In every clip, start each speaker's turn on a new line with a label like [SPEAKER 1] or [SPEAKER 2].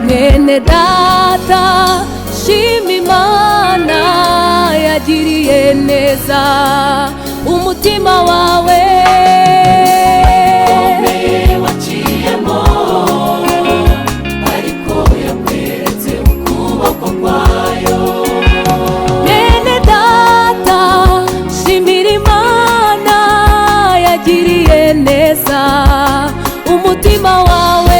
[SPEAKER 1] Mwene data shima Imana yagiriye neza umutima wawe,
[SPEAKER 2] waciyemo ariko yakweretse ukuboko kwayo.
[SPEAKER 1] mwene data shimira Imana yagiriye neza umutima wawe,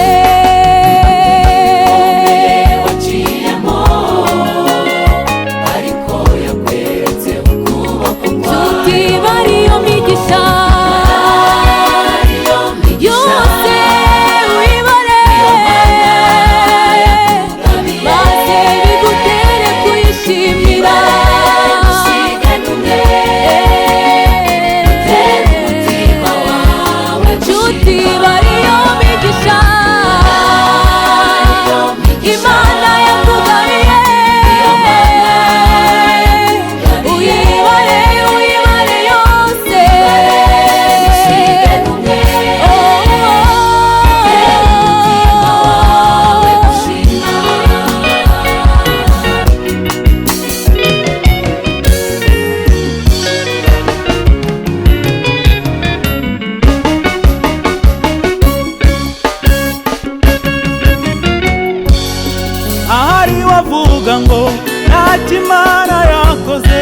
[SPEAKER 3] bavuga ngo ntacyo Imana yakoze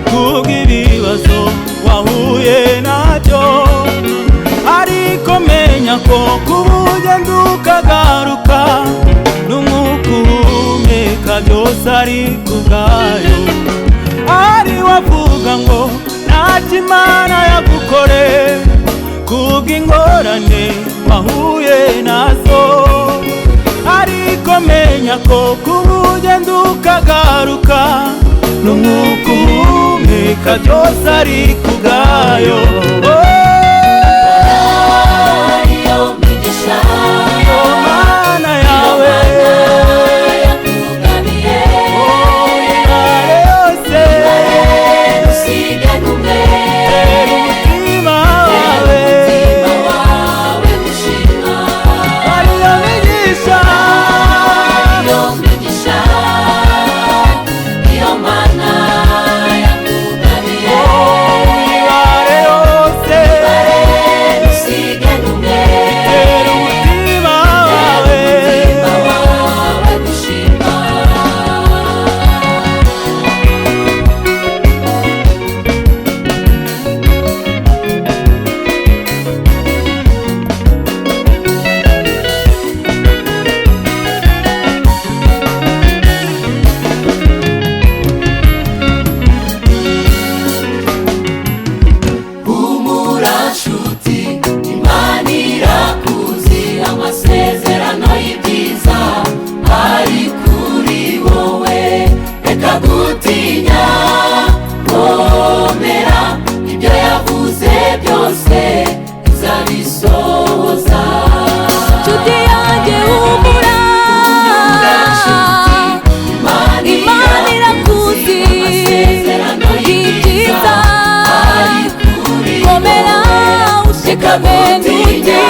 [SPEAKER 3] kubw'ibibazo wahuye nabyo, ariko menya ko kuba ugenda ukagaruka n'umwuka uhumeka byose ari kubwayo. Ari wavuga ngo ntacyo Imana yagukore kubw'ingorane wahuye nazo, ariko menya ko kuba ugenda ukagaruka n'umwuka uhumeka byose ari kubwayo.
[SPEAKER 2] Iyo migisha
[SPEAKER 3] iyo Mana yawe
[SPEAKER 2] yakugabiye,
[SPEAKER 3] ibare yose
[SPEAKER 2] usige n'umwe,
[SPEAKER 3] umutima wawe
[SPEAKER 2] gushima.
[SPEAKER 3] ariyo migisha,
[SPEAKER 2] Iyo migisha iyo Mana yakugabiye,
[SPEAKER 3] ibare yose
[SPEAKER 2] usige n'umwe,
[SPEAKER 3] umutima wawe
[SPEAKER 2] gushima. Humura nshuti, Imana irakuzi, amasezerano y'ibyiza ari kuri wowe. Reka gutinya, komera, ibyo yavuze byose izabisohoza.
[SPEAKER 1] nshuti yanjye humura, Imana irakuzi,
[SPEAKER 2] amasezerano y'ibyiza ari kuri
[SPEAKER 1] komera ushikame ntutinye.